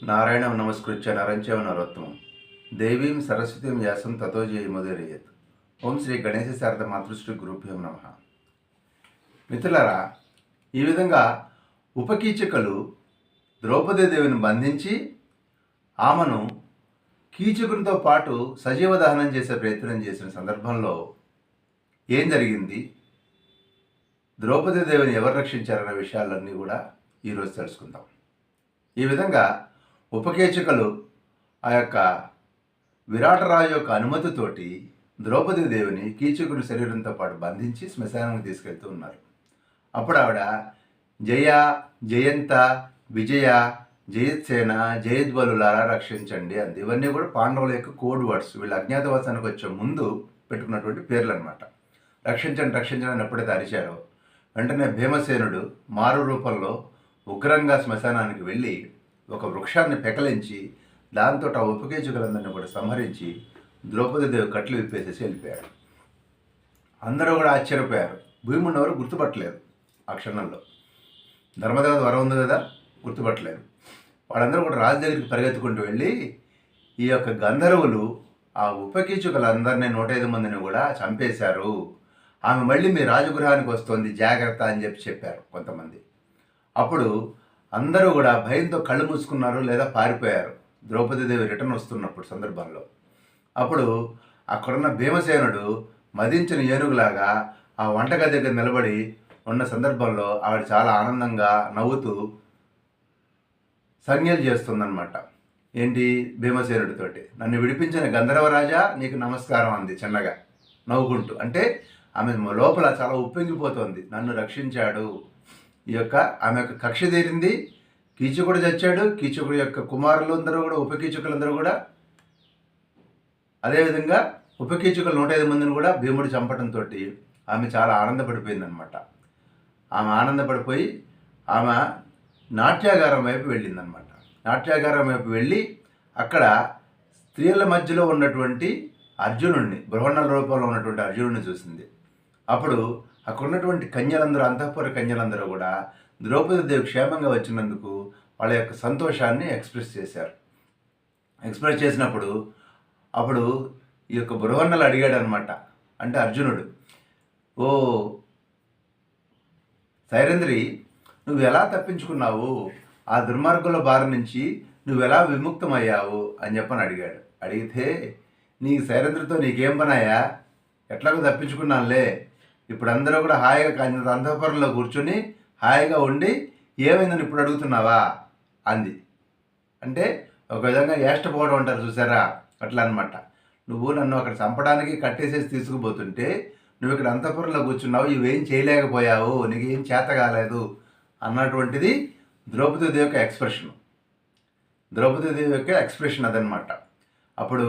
నారాయణం నమస్కృత్య నరంచవ నరోత్తమం దేవీం సరస్వతీం వ్యాసం తతో జయముదీరయేత్. ఓం శ్రీ గణేశ శారద మాతృశ్రీ గురుభ్యం నమః. మిత్రులారా, ఈ విధంగా ఉపకీచకులు ద్రౌపదీదేవిని బంధించి ఆమెను కీచకునితో పాటు సజీవ దహనం చేసే ప్రయత్నం చేసిన సందర్భంలో ఏం జరిగింది, ద్రౌపదీదేవిని ఎవరు రక్షించారన్న విషయాలన్నీ కూడా ఈరోజు తెలుసుకుందాం. ఈ విధంగా ఉపకేచకులు ఆ యొక్క విరాటరాజు యొక్క అనుమతితోటి ద్రౌపదీదేవిని కీచకుని శరీరంతో పాటు బంధించి శ్మశానానికి తీసుకెళ్తూ ఉన్నారు. అప్పుడు ఆవిడ జయ, జయంత, విజయ, జయత్సేన, జయద్వలులారా రక్షించండి అంది. ఇవన్నీ కూడా పాండవుల యొక్క కోడ్ వర్డ్స్. వీళ్ళు అజ్ఞాతవాసానికి వచ్చే ముందు పెట్టుకున్నటువంటి పేర్లు అనమాట. రక్షించండి రక్షించండి అని ఎప్పుడైతే అరిచారో వెంటనే భీమసేనుడు మారు రూపంలో ఉగ్రంగా శ్మశానానికి వెళ్ళి ఒక వృక్షాన్ని పెకలించి దాంతో ఆ ఉపకేచకులందరినీ కూడా సంహరించి ద్రౌపదీదేవి కట్లు విప్పేసేసి వెళ్ళిపోయాడు. అందరూ కూడా ఆశ్చర్యపోయారు. భూమి ఎవరు గుర్తుపట్టలేదు. ఆ క్షణంలో ధర్మదేవత వరం ఉంది కదా, గుర్తుపట్టలేదు. వాళ్ళందరూ కూడా రాజు దగ్గరికి పరిగెత్తుకుంటూ వెళ్ళి ఈ యొక్క గంధర్వులు ఆ ఉపకీచకులందరినీ 105 మందిని కూడా చంపేశారు, ఆమె మళ్ళీ మీ రాజగృహానికి వస్తుంది, జాగ్రత్త అని చెప్పారు కొంతమంది. అప్పుడు అందరూ కూడా భయంతో కళ్ళు మూసుకున్నారు లేదా పారిపోయారు ద్రౌపదీదేవి రిటర్న్ వస్తున్నప్పుడు సందర్భంలో. అప్పుడు అక్కడున్న భీమసేనుడు మదించిన ఏనుగులాగా ఆ వంటగది దగ్గర నిలబడి ఉన్న సందర్భంలో ఆవిడ చాలా ఆనందంగా నవ్వుతూ సంజ్ఞలు చేస్తుందన్నమాట. ఏంటి, భీమసేనుడితోటి నన్ను విడిపించిన గంధర్వరాజా నీకు నమస్కారం అంది చిన్నగా నవ్వుకుంటూ. అంటే ఆమె లోపల చాలా ఉప్పొంగిపోతుంది. నన్ను రక్షించాడు, ఆమె యొక్క కక్ష తీరింది, కీచకుడు చచ్చాడు, కీచకుడు యొక్క కుమారులందరూ కూడా ఉపకీచకులందరూ కూడా అదేవిధంగా ఉపకీచకులు 105 మందిని కూడా భీముడు చంపడంతో ఆమె చాలా ఆనందపడిపోయిందనమాట. ఆమె ఆనందపడిపోయి ఆమె నాట్యాగారం వైపు వెళ్ళిందనమాట. నాట్యాగారం వైపు వెళ్ళి అక్కడ స్త్రీల మధ్యలో ఉన్నటువంటి అర్జునుడిని, బృహన్నల రూపంలో ఉన్నటువంటి అర్జునుడిని చూసింది. అప్పుడు అక్కడ ఉన్నటువంటి కన్యలందరూ, అంతఃపుర కన్యలందరూ కూడా ద్రౌపదీదేవి క్షేమంగా వచ్చినందుకు వాళ్ళ యొక్క సంతోషాన్ని ఎక్స్ప్రెస్ చేశారు. ఎక్స్ప్రెస్ చేసినప్పుడు అప్పుడు ఈ యొక్క బృహన్నలు అడిగాడు అనమాట. అంటే అర్జునుడు, ఓ సైరంధ్రి, నువ్వు ఎలా తప్పించుకున్నావు, ఆ దుర్మార్గుల బారి నుంచి నువ్వు ఎలా విముక్తమయ్యావు అని చెప్పని అడిగాడు. అడిగితే నీకు సైరంధ్రితో నీకేం పనాయా, ఎట్లాగో తప్పించుకున్నానులే, ఇప్పుడు అందరూ కూడా హాయిగా అంతఃపురంలో కూర్చొని హాయిగా ఉండి ఏమైందని ఇప్పుడు అడుగుతున్నావా అంది. అంటే ఒక విధంగా ఏష్టపోవడం అంటారు చూసారా, అట్లా అనమాట. నువ్వు నన్ను అక్కడ చంపడానికి కట్టేసేసి తీసుకుపోతుంటే నువ్వు ఇక్కడ అంతఃపురంలో కూర్చున్నావు, ఇవేం చేయలేకపోయావు, నీకు ఏం చేత కాలేదు అన్నటువంటిది ద్రౌపదీదేవి యొక్క ఎక్స్ప్రెషన్. ద్రౌపదీదేవి యొక్క ఎక్స్ప్రెషన్ అదనమాట. అప్పుడు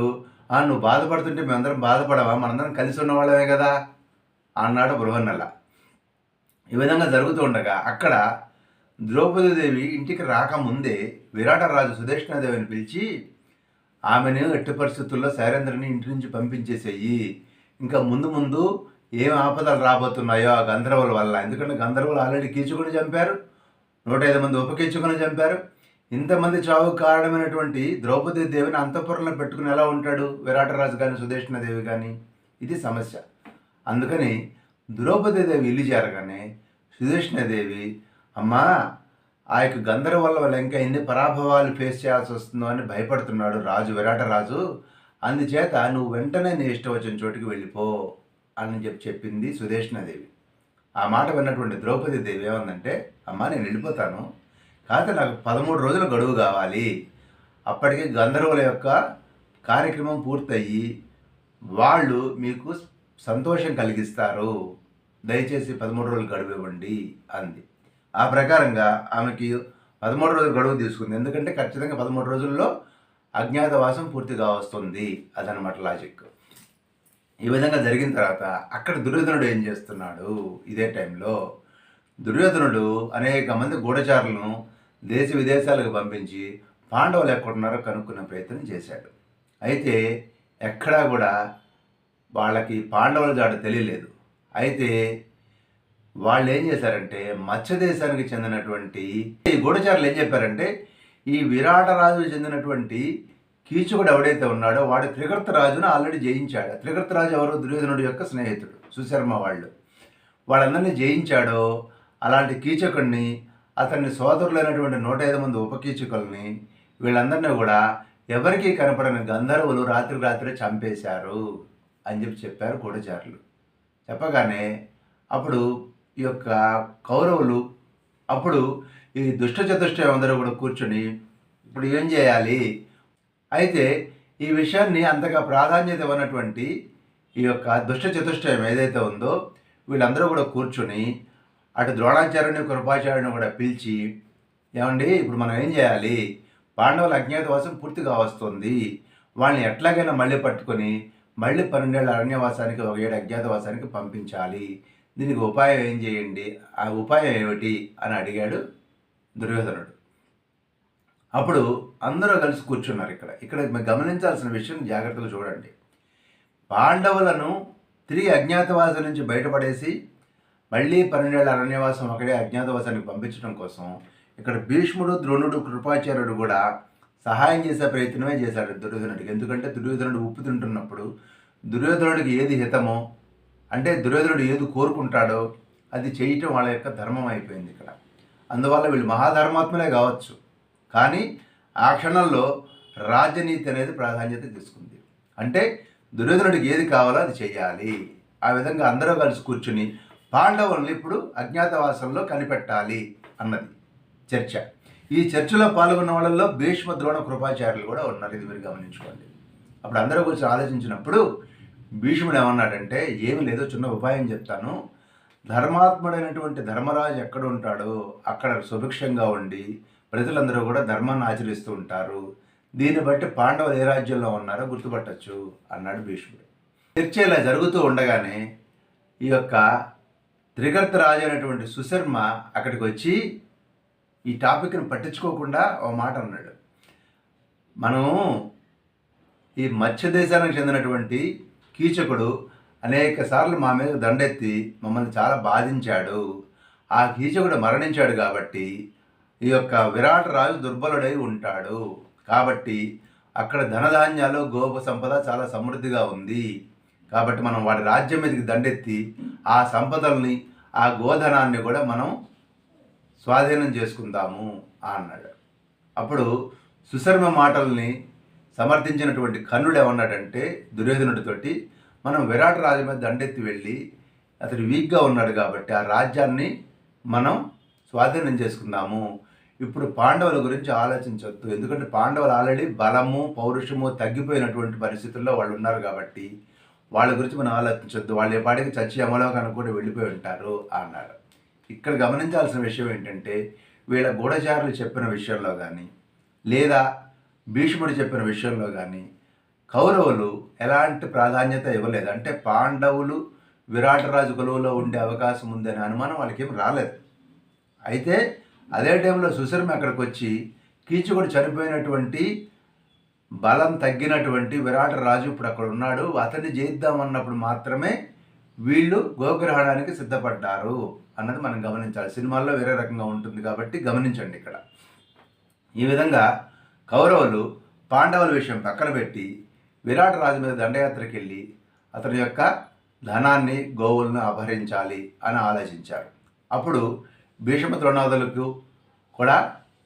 నువ్వు బాధపడుతుంటే మేమందరం బాధపడవా, మనందరం కలిసి ఉన్నవాళ్ళమే కదా అన్నాడు బృహన్నల. ఈ విధంగా జరుగుతూ ఉండగా అక్కడ ద్రౌపదీదేవి ఇంటికి రాకముందే విరాటరాజు సుదేష్ణాదేవిని పిలిచి ఆమెను ఎట్టి పరిస్థితుల్లో సైరంధ్రిని ఇంటి నుంచి పంపించేసేయి, ఇంకా ముందు ముందు ఏం ఆపదలు రాబోతున్నాయో ఆ గంధర్వుల వల్ల. ఎందుకంటే గంధర్వులు ఆల్రెడీ కీచుకుని చంపారు, 105 మంది ఉపకీచుకుని చంపారు. ఇంతమంది చావుకు కారణమైనటువంటి ద్రౌపదీదేవిని అంతఃపురంలో పెట్టుకుని ఎలా ఉంటాడు విరాటరాజు కానీ సుదేష్ణాదేవి కానీ? ఇది సమస్య. అందుకని ద్రౌపదీదేవి ఇల్లు చేరగానే సుదేష్ణాదేవి, అమ్మా ఆ యొక్క గంధర్వుల వల్ల ఇంకా ఎన్ని పరాభవాలు ఫేస్ చేయాల్సి వస్తుందో అని భయపడుతున్నాడు రాజు, విరాటరాజు. అందుచేత నువ్వు వెంటనే నీ ఇష్టం వచ్చిన చోటుకి వెళ్ళిపో అని చెప్పింది సుదేష్ణాదేవి. ఆ మాట విన్నటువంటి ద్రౌపదీదేవి ఏమందంటే, అమ్మా నేను వెళ్ళిపోతాను, కాకపోతే నాకు 13 రోజుల గడువు కావాలి, అప్పటికి గంధర్వుల యొక్క కార్యక్రమం పూర్తయ్యి వాళ్ళు మీకు సంతోషం కలిగిస్తారు, దయచేసి 13 రోజులు గడువు ఇవ్వండి అంది. ఆ ప్రకారంగా ఆమెకి 13 రోజులు గడువు తీసుకుంది. ఎందుకంటే ఖచ్చితంగా 13 రోజుల్లో అజ్ఞాతవాసం పూర్తిగా వస్తుంది, అదనమాట లాజిక్. ఈ విధంగా జరిగిన తర్వాత అక్కడ దుర్యోధనుడు ఏం చేస్తున్నాడు, ఇదే టైంలో దుర్యోధనుడు అనేక మంది గూఢచారులను దేశ విదేశాలకు పంపించి పాండవులు ఎక్కడున్నారో కనుక్కునే ప్రయత్నం చేశాడు. అయితే ఎక్కడా కూడా వాళ్ళకి పాండవుల జాడ తెలియలేదు. అయితే వాళ్ళు ఏం చేశారంటే మత్స్య దేశానికి చెందినటువంటి ఈ గూఢచారులు ఏం చెప్పారంటే, ఈ విరాట రాజుకు చెందినటువంటి కీచకుడు ఎవడైతే ఉన్నాడో వాడు త్రిగర్త రాజును ఆల్రెడీ జయించాడు. త్రిగర్త రాజు ఎవరు? దుర్యోధనుడి యొక్క స్నేహితుడు సుశర్మ వాళ్ళందరినీ జయించాడో అలాంటి కీచకుడిని, అతన్ని సోదరులైనటువంటి 105 మంది ఉపకీచకుల్ని, వీళ్ళందరినీ కూడా ఎవరికీ కనపడని గంధర్వులు రాత్రే చంపేశారు అని చెప్పారు గూఢచారులు. చెప్పగానే అప్పుడు ఈ యొక్క కౌరవులు అప్పుడు ఈ దుష్ట చతుష్టయం అందరూ కూడా కూర్చొని ఇప్పుడు ఏం చేయాలి? అయితే ఈ విషయాన్ని అంతగా ప్రాధాన్యత ఇవ్వనటువంటి ఈ యొక్క దుష్ట చతుష్టయం ఏదైతే ఉందో వీళ్ళందరూ కూడా కూర్చొని అటు ద్రోణాచార్యుని కృపాచార్యుని కూడా పిలిచి, ఏమండి ఇప్పుడు మనం ఏం చేయాలి? పాండవుల అజ్ఞాతవాసం పూర్తిగా వస్తుంది, వాళ్ళని ఎట్లాగైనా మళ్ళీ పట్టుకొని మళ్ళీ 12 ఏళ్ళ అరణ్యవాసానికి 1 ఏడు అజ్ఞాతవాసానికి పంపించాలి. దీనికి ఉపాయం ఏం చేయండి? ఆ ఉపాయం ఏమిటి అని అడిగాడు దుర్యోధనుడు. అప్పుడు అందరూ కలిసి కూర్చున్నారు. ఇక్కడ మీరు గమనించాల్సిన విషయం జాగ్రత్తగా చూడండి. పాండవులను తిరిగి అజ్ఞాతవాసం నుంచి బయటపడేసి మళ్ళీ 12 ఏళ్ళ అరణ్యవాసం ఒకడే అజ్ఞాతవాసానికి పంపించడం కోసం ఇక్కడ భీష్ముడు, ద్రోణుడు, కృపాచార్యుడు కూడా సహాయం చేసే ప్రయత్నమే చేశాడు దుర్యోధనుడికి. ఎందుకంటే దుర్యోధనుడు ఉప్పు తింటున్నప్పుడు దుర్యోధనుడికి ఏది హితమో, అంటే దుర్యోధనుడు ఏది కోరుకుంటాడో అది చేయటం వాళ్ళ యొక్క ధర్మం అయిపోయింది ఇక్కడ. అందువల్ల వీళ్ళు మహాధర్మాత్మలే కావచ్చు, కానీ ఆ క్షణంలో రాజనీతి అనేది ప్రాధాన్యత తీసుకుంది. అంటే దుర్యోధనుడికి ఏది కావాలో అది చేయాలి. ఆ విధంగా అందరూ కలిసి కూర్చుని పాండవులను ఇప్పుడు అజ్ఞాతవాసంలో కనిపెట్టాలి అన్నది చర్చ. ఈ చర్చలో పాల్గొన్న వాళ్ళల్లో భీష్మ, ద్రోణ, కృపాచార్యులు కూడా ఉన్నారు. ఇది మీరు గమనించుకోండి. అప్పుడు అందరూ గురించి ఆలోచించినప్పుడు భీష్ముడు ఏమన్నాడంటే, ఏమి లేదో చిన్న ఉపాయం చెప్తాను. ధర్మాత్ముడైనటువంటి ధర్మరాజు ఎక్కడ ఉంటాడో అక్కడ సుభిక్షంగా ఉండి ప్రజలందరూ కూడా ధర్మాన్ని ఆచరిస్తూ ఉంటారు. దీన్ని బట్టి పాండవులు ఏ రాజ్యంలో ఉన్నారో గుర్తుపట్టచ్చు అన్నాడు భీష్ముడు. చర్చ ఇలా జరుగుతూ ఉండగానే ఈ యొక్క త్రిగర్త రాజు అయినటువంటి సుశర్మ అక్కడికి వచ్చి ఈ టాపిక్ని పట్టించుకోకుండా ఓ మాట అన్నాడు. మనం ఈ మత్స్య దేశానికి చెందినటువంటి కీచకుడు అనేక సార్లు మా మీద దండెత్తి మమ్మల్ని చాలా బాధించాడు. ఆ కీచకుడు మరణించాడు కాబట్టి ఈ యొక్క విరాట రాజు దుర్బలుడై ఉంటాడు. కాబట్టి అక్కడ ధనధాన్యాలు, గోప సంపద చాలా సమృద్ధిగా ఉంది. కాబట్టి మనం వాడి రాజ్యం మీదకి దండెత్తి ఆ సంపదల్ని, ఆ గోధనాన్ని కూడా మనం స్వాధీనం చేసుకుందాము అన్నాడు. అప్పుడు సుశర్మ మాటల్ని సమర్థించినటువంటి కర్ణుడు ఏమన్నాడంటే దుర్యోధనుడితోటి, మనం విరాట రాజు మీద దండెత్తి వెళ్ళి అతడు వీక్గా ఉన్నాడు కాబట్టి ఆ రాజ్యాన్ని మనం స్వాధీనం చేసుకుందాము. ఇప్పుడు పాండవుల గురించి ఆలోచించవద్దు, ఎందుకంటే పాండవులు ఆల్రెడీ బలము, పౌరుషము తగ్గిపోయినటువంటి పరిస్థితుల్లో వాళ్ళు ఉన్నారు కాబట్టి వాళ్ళ గురించి మనం ఆలోచించవద్దు, వాళ్ళ పాటికి చచ్చి అమలోకానికి కూడా వెళ్ళిపోయి ఉంటారు అన్నారు. ఇక్కడ గమనించాల్సిన విషయం ఏంటంటే వీళ్ళ గూఢచారులు చెప్పిన విషయంలో కానీ లేదా భీష్ముడు చెప్పిన విషయంలో కానీ కౌరవులు ఎలాంటి ప్రాధాన్యత ఇవ్వలేదు. అంటే పాండవులు విరాటరాజు కొలువులో ఉండే అవకాశం ఉందనే అనుమానం వాళ్ళకి ఏం రాలేదు. అయితే అదే టైంలో సుశర్మ అక్కడికి వచ్చి కీచకుడు చనిపోయినటువంటి బలం తగ్గినటువంటి విరాట రాజు ఇప్పుడు అక్కడ ఉన్నాడు, అతన్ని జయిద్దామన్నప్పుడు మాత్రమే వీళ్ళు గోగ్రహణానికి సిద్ధపడ్డారు అన్నది మనం గమనించాలి. సినిమాల్లో వేరే రకంగా ఉంటుంది కాబట్టి గమనించండి. ఇక్కడ ఈ విధంగా కౌరవులు పాండవుల విషయం పక్కన పెట్టి విరాట రాజు మీద దండయాత్రకి వెళ్ళి అతని యొక్క ధనాన్ని, గోవులను అపహరించాలి అని ఆలోచించారు. అప్పుడు భీష్మ ద్రోణాదులకు కూడా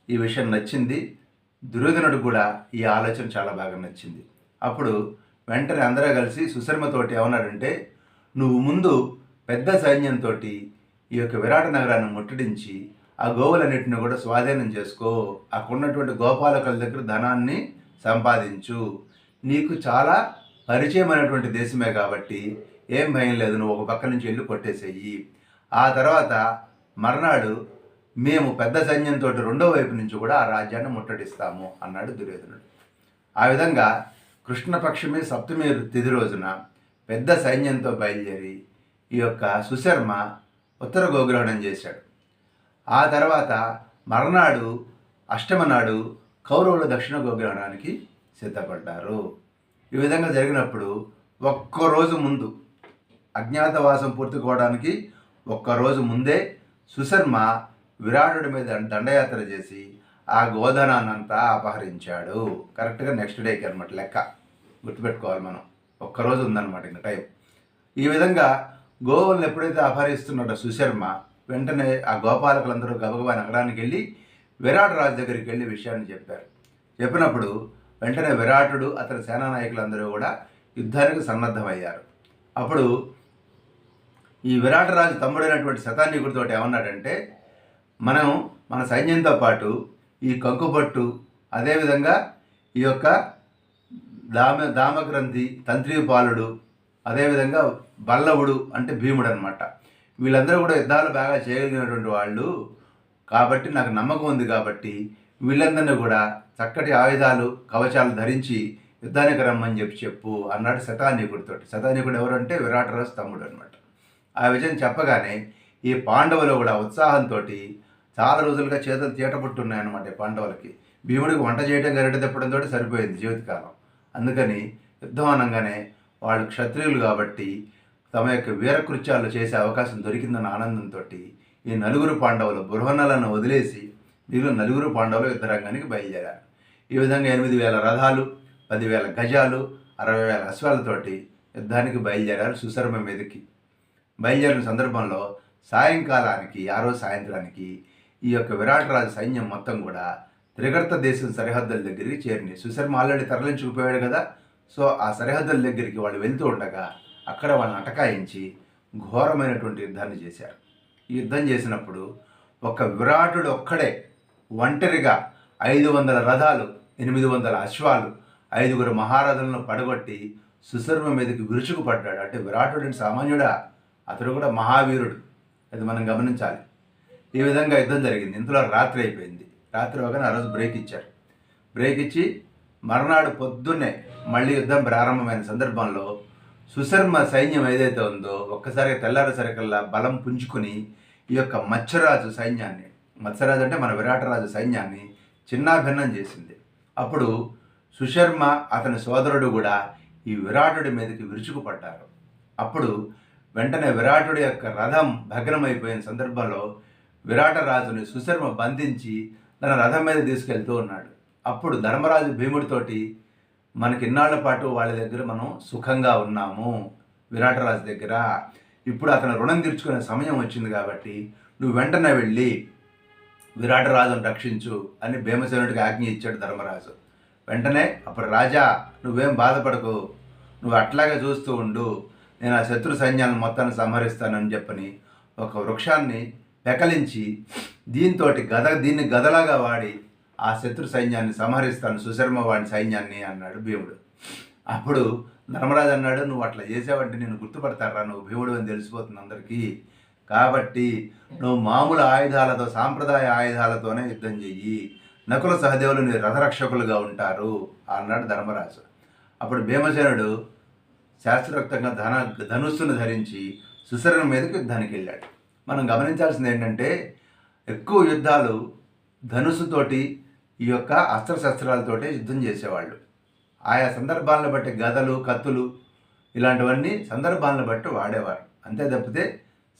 ఈ విషయం నచ్చింది. దుర్యోధనుడు కూడా ఈ ఆలోచన చాలా బాగా నచ్చింది. అప్పుడు వెంటనే అందరూ కలిసి సుశర్మతోటి ఏమన్నాడంటే, నువ్వు ముందు పెద్ద సైన్యంతో ఈ యొక్క విరాట నగరాన్ని ముట్టడించి ఆ గోవులన్నింటిని కూడా స్వాధీనం చేసుకో, అక్కడ ఉన్నటువంటి గోపాలకుల దగ్గర ధనాన్ని సంపాదించు, నీకు చాలా పరిచయమైనటువంటి దేశమే కాబట్టి ఏం భయం లేదు, నువ్వు ఒక పక్క నుంచి వెళ్ళి కొట్టేసేయి. ఆ తర్వాత మర్నాడు మేము పెద్ద సైన్యంతో రెండో వైపు నుంచి కూడా ఆ రాజ్యాన్ని ముట్టడిస్తాము అన్నాడు దుర్యోధనుడు. ఆ విధంగా కృష్ణపక్షమి సప్తమి తిథి రోజున పెద్ద సైన్యంతో బయలుదేరి ఈ యొక్క సుశర్మ ఉత్తర గోగ్రహణం చేశాడు. ఆ తర్వాత మర్నాడు అష్టమ నాడు కౌరవులు దక్షిణ గోగ్రహణానికి సిద్ధపడ్డారు. ఈ విధంగా జరిగినప్పుడు ఒక్కరోజు ముందు అజ్ఞాతవాసం పూర్తి కావడానికి ఒక్కరోజు ముందే సుశర్మ విరాటుడి మీద దండయాత్ర చేసి ఆ గోధనాన్నంతా అపహరించాడు. కరెక్ట్గా నెక్స్ట్ డేకి అనమాట లెక్క. గుర్తుపెట్టుకోవాలి మనం. ఒక్కరోజు ఉందన్నమాట ఇంకా టైం. ఈ విధంగా గోవులను ఎప్పుడైతే అపహరిస్తున్నాడో సుశర్మ, వెంటనే ఆ గోపాలకులందరూ గబగబా నగరానికి వెళ్ళి విరాట్ రాజు దగ్గరికి వెళ్ళి విషయాన్ని చెప్పారు. చెప్పినప్పుడు వెంటనే విరాటుడు అతని సేనా నాయకులందరూ కూడా యుద్ధానికి సన్నద్ధమయ్యారు. అప్పుడు ఈ విరాట రాజు తమ్ముడైనటువంటి శతానీకుడితో ఏమన్నాడంటే, మనం మన సైన్యంతో పాటు ఈ కంకుపట్టు, అదేవిధంగా ఈ యొక్క దామగ్రంథి, తంత్రీపాలుడు, అదేవిధంగా బల్లవుడు అంటే భీముడు అనమాట, వీళ్ళందరూ కూడా యుద్ధాలు బాగా చేయగలిగినటువంటి వాళ్ళు కాబట్టి నాకు నమ్మకం ఉంది. కాబట్టి వీళ్ళందరినీ కూడా చక్కటి ఆయుధాలు, కవచాలు ధరించి యుద్ధానికి రమ్మని చెప్పు అన్నాడు శతానీకుడితో. శతానీకుడు ఎవరంటే విరాటరాజు తమ్ముడు అనమాట. ఆ విషయం చెప్పగానే ఈ పాండవులు కూడా ఉత్సాహంతో చాలా రోజులుగా చేతులు తీటపుట్టున్నాయన్నమాట ఈ పాండవులకి. భీముడికి వంట చేయడం, గరిటె తిప్పడంతో సరిపోయింది జీవితకాలం. అందుకని యుద్ధం అనగానే వాళ్ళు క్షత్రియులు కాబట్టి తమ యొక్క వీరకృత్యాలు చేసే అవకాశం దొరికిందన్న ఆనందంతో ఈ నలుగురు పాండవులు బృహన్నలను వదిలేసి వీళ్ళు నలుగురు పాండవులు యుద్ధరంగానికి బయలుదేరారు. ఈ విధంగా 8,000 రథాలు, 10,000 గజాలు, 60,000 అశ్వాలతోటి యుద్ధానికి బయలుదేరారు సుశర్మ మీదకి. బయలుదేరిన సందర్భంలో సాయంకాలానికి, ఆ రోజు సాయంత్రానికి ఈ యొక్క విరాటరాజు సైన్యం మొత్తం కూడా త్రిగర్త దేశం సరిహద్దుల దగ్గరికి చేరినాయి. సుశర్మ ఆల్రెడీ తరలించుకుపోయాడు కదా. సో ఆ సరిహద్దుల దగ్గరికి వాళ్ళు వెళ్తూ ఉండగా అక్కడ వాళ్ళని అటకాయించి ఘోరమైనటువంటి యుద్ధాన్ని చేశారు. ఈ యుద్ధం చేసినప్పుడు ఒక విరాటుడు ఒక్కడే ఒంటరిగా 500 రథాలు, 800 అశ్వాలు, 5 మహారథులను పడగొట్టి సుశర్మ మీదకి విరుచుకుపడ్డాడు. అంటే విరాటుడు సామాన్యుడా, అతడు కూడా మహావీరుడు. అది మనం గమనించాలి. ఈ విధంగా యుద్ధం జరిగింది. ఇంతలో రాత్రి అయిపోయింది. రాత్రి అవగానే ఆ రోజు బ్రేక్ ఇచ్చారు. బ్రేక్ ఇచ్చి మర్నాడు పొద్దున్నే మళ్ళీ యుద్ధం ప్రారంభమైన సందర్భంలో సుశర్మ సైన్యం ఏదైతే ఉందో ఒక్కసారిగా తెల్లారేసరికల్లా బలం పుంజుకుని ఈ యొక్క మత్స్యరాజు సైన్యాన్ని, మత్స్యరాజు అంటే మన విరాటరాజు సైన్యాన్ని చిన్నాభిన్నం చేసింది. అప్పుడు సుశర్మ అతని సోదరుడు కూడా ఈ విరాటుడి మీదకి విరుచుకుపడ్డారు. అప్పుడు వెంటనే విరాటుడి యొక్క రథం భగ్నమైపోయిన సందర్భంలో విరాటరాజుని సుశర్మ బంధించి తన రథం మీద తీసుకెళ్తూ ఉన్నాడు. అప్పుడు ధర్మరాజు భీముడితోటి, మనకి ఇన్నాళ్ల పాటు వాళ్ళ దగ్గర మనం సుఖంగా ఉన్నాము విరాటరాజు దగ్గర, ఇప్పుడు అతను రుణం తీర్చుకునే సమయం వచ్చింది కాబట్టి నువ్వు వెంటనే వెళ్ళి విరాటరాజును రక్షించు అని భీమసేనుడికి ఆజ్ఞ ఇచ్చాడు ధర్మరాజు. వెంటనే అప్పుడు రాజా నువ్వేం బాధపడకు, నువ్వు అట్లాగే చూస్తూ ఉండు, నేను ఆ శత్రు సైన్యాలను మొత్తాన్ని సంహరిస్తానని చెప్పని ఒక వృక్షాన్ని పెకలించి దీన్ని గదలాగా వాడి ఆ శత్రు సైన్యాన్ని సంహరిస్తాను, సుశర్మ వాడి సైన్యాన్ని అన్నాడు భీముడు. అప్పుడు ధర్మరాజు అన్నాడు, నువ్వు అట్లా చేసావంటే నేను గుర్తుపడతారా, నువ్వు భీముడు అని తెలిసిపోతుంది అందరికీ, కాబట్టి నువ్వు మామూలు ఆయుధాలతో, సాంప్రదాయ ఆయుధాలతోనే యుద్ధం చెయ్యి, నకుల సహదేవులు నీ రథరక్షకులుగా ఉంటారు అన్నాడు ధర్మరాజు. అప్పుడు భీమసేనుడు శాస్త్రోక్తంగా ధనుస్సును ధరించి సుశర్మ మీదకి యుద్ధానికి వెళ్ళాడు. మనం గమనించాల్సింది ఏంటంటే ఎక్కువ యుద్ధాలు ధనుస్సుతోటి, ఈ యొక్క అస్త్రశస్త్రాలతోటి యుద్ధం చేసేవాళ్ళు. ఆయా సందర్భాలను బట్టి గదలు, కత్తులు ఇలాంటివన్నీ సందర్భాలను బట్టి వాడేవారు. అంతే తప్పితే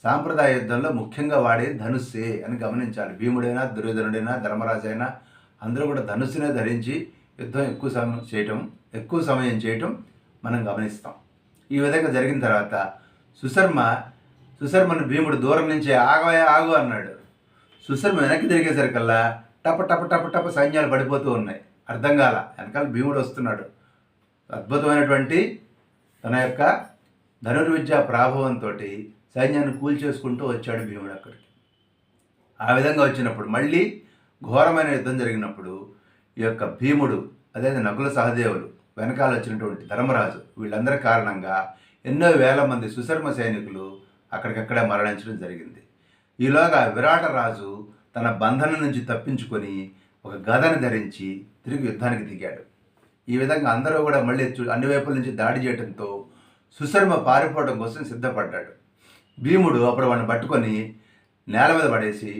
సాంప్రదాయ యుద్ధంలో ముఖ్యంగా వాడేది ధనుస్సే అని గమనించాలి. భీముడైనా, దుర్యోధనుడైనా, ధర్మరాజు అయినా అందరూ కూడా ధనుస్సునే ధరించి యుద్ధం ఎక్కువ సమయం చేయటం మనం గమనిస్తాం. ఈ విధంగా జరిగిన తర్వాత సుశర్మను భీముడు దూరం నుంచి ఆగు అన్నాడు. సుశర్మ వెనక్కి తిరిగేసరికల్లా టప టప టప టప సైన్యాలు పడిపోతూ ఉన్నాయి. అర్థం కాల, వెనకాల భీముడు వస్తున్నాడు. అద్భుతమైనటువంటి తన యొక్క ధనుర్విద్యా ప్రాభవంతో సైన్యాన్ని కూల్చేసుకుంటూ వచ్చాడు భీముడు అక్కడికి. ఆ విధంగా వచ్చినప్పుడు మళ్ళీ ఘోరమైన యుద్ధం జరిగినప్పుడు ఈ యొక్క భీముడు, అదే నకుల సహదేవులు, వెనకాల వచ్చినటువంటి ధర్మరాజు, వీళ్ళందరి కారణంగా ఎన్నో వేల మంది సుశర్మ సైనికులు అక్కడికక్కడే మరణించడం జరిగింది. ఈలోగా విరాటరాజు తన బంధనం నుంచి తప్పించుకొని ఒక గదను ధరించి తిరిగి యుద్ధానికి దిగాడు. ఈ విధంగా అందరూ కూడా మళ్ళీ అన్ని వైపుల నుంచి దాడి చేయడంతో సుశర్మ పారిపోవడం కోసం సిద్ధపడ్డాడు. భీముడు అప్పుడు వాడిని పట్టుకొని నేల మీద పడేసి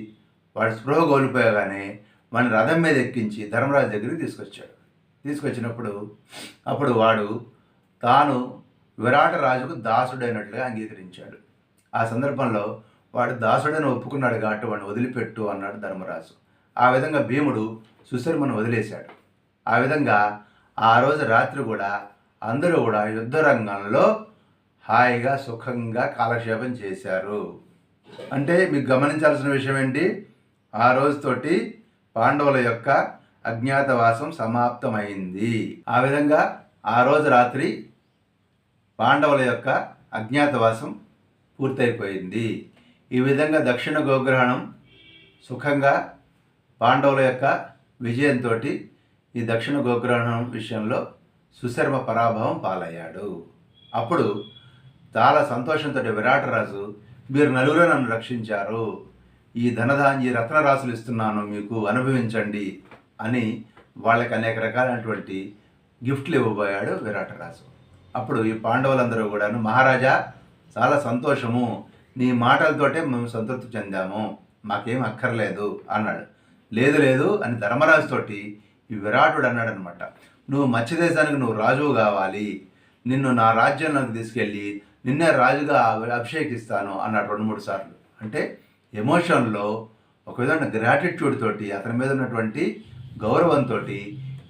వాడు స్పృహ కోల్పోయగానే వాడిని రథం మీద ఎక్కించి ధర్మరాజు దగ్గరికి తీసుకొచ్చినప్పుడు అప్పుడు వాడు తాను విరాటరాజుకు దాసుడైనట్లుగా అంగీకరించాడు. ఆ సందర్భంలో వాడు దాసుడని ఒప్పుకున్నాడు కాబట్టి వాడిని వదిలిపెట్టు అన్నాడు ధర్మరాజు. ఆ విధంగా భీముడు సుశర్మను వదిలేశాడు. ఆ విధంగా ఆ రోజు రాత్రి కూడా అందరూ కూడా యుద్ధ రంగంలో హాయిగా సుఖంగా కాలక్షేపం చేశారు. అంటే మీకు గమనించాల్సిన విషయం ఏంటి, ఆ రోజుతోటి పాండవుల యొక్క అజ్ఞాతవాసం సమాప్తమైంది. ఆ విధంగా ఆ రోజు రాత్రి పాండవుల యొక్క అజ్ఞాతవాసం పూర్తయిపోయింది. ఈ విధంగా దక్షిణ గోగ్రహణం సుఖంగా పాండవుల యొక్క విజయంతో ఈ దక్షిణ గోగ్రహణం విషయంలో సుశర్మ పరాభవం పాలయ్యాడు. అప్పుడు చాలా సంతోషంతో విరాటరాజు, మీరు నలుగురు నన్ను రక్షించారు, ఈ ఈ రత్నరాశులు ఇస్తున్నాను, మీకు అనుభవించండి అని వాళ్ళకి అనేక రకాలైనటువంటి గిఫ్ట్లు ఇవ్వబోయాడు విరాటరాజు. అప్పుడు ఈ పాండవులందరూ కూడాను, మహారాజా చాలా సంతోషము, నీ మాటలతోటే మేము సంతృప్తి చెందాము, మాకేం అక్కర్లేదు అన్నాడు. లేదు లేదు అని ధర్మరాజుతోటి ఈ విరాటుడు అన్నాడు అనమాట. నువ్వు మత్స్యదేశానికి నువ్వు రాజువు కావాలి, నిన్ను నా రాజ్యంలోకి తీసుకెళ్ళి నిన్నే రాజుగా అభిషేకిస్తాను అన్నాడు 2-3 సార్లు. అంటే ఎమోషన్లో ఒక విధమైన గ్రాటిట్యూడ్ తోటి, అతని మీద ఉన్నటువంటి గౌరవంతో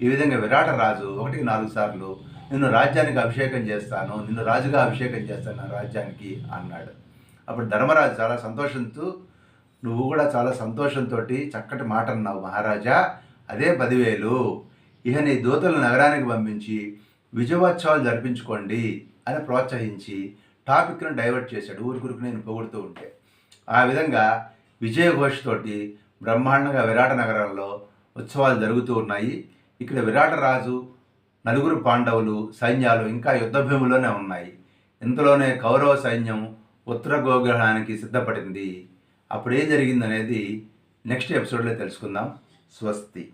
ఈ విధంగా విరాటరాజు 1-4 సార్లు నిన్ను రాజ్యానికి అభిషేకం చేస్తాను, నిన్ను రాజుగా అభిషేకం చేస్తాను నా రాజ్యానికి అన్నాడు. అప్పుడు ధర్మరాజు చాలా సంతోషంతో, నువ్వు కూడా చాలా సంతోషంతో చక్కటి మాట అన్నావు మహారాజా, అదే 10,000, ఇక నీ దూతలు నగరానికి పంపించి విజయోత్సవాలు జరిపించుకోండి అని ప్రోత్సహించి టాపిక్ను డైవర్ట్ చేశాడు. ఊరికి నేను పొగుడుతూ ఉంటే ఆ విధంగా విజయఘోషతోటి బ్రహ్మాండంగా విరాట నగరంలో ఉత్సవాలు జరుగుతూ ఉన్నాయి. ఇక్కడ విరాటరాజు, 9 పాండవులు సైన్యాలు ఇంకా యుద్ధభూమిలోనే ఉన్నాయి. ఇంతలోనే కౌరవ సైన్యం ఉత్తర గోగ్రహానికి సిద్ధపడింది. అప్పుడు ఏం జరిగిందనేది నెక్స్ట్ ఎపిసోడ్లో తెలుసుకుందాం. స్వస్తి.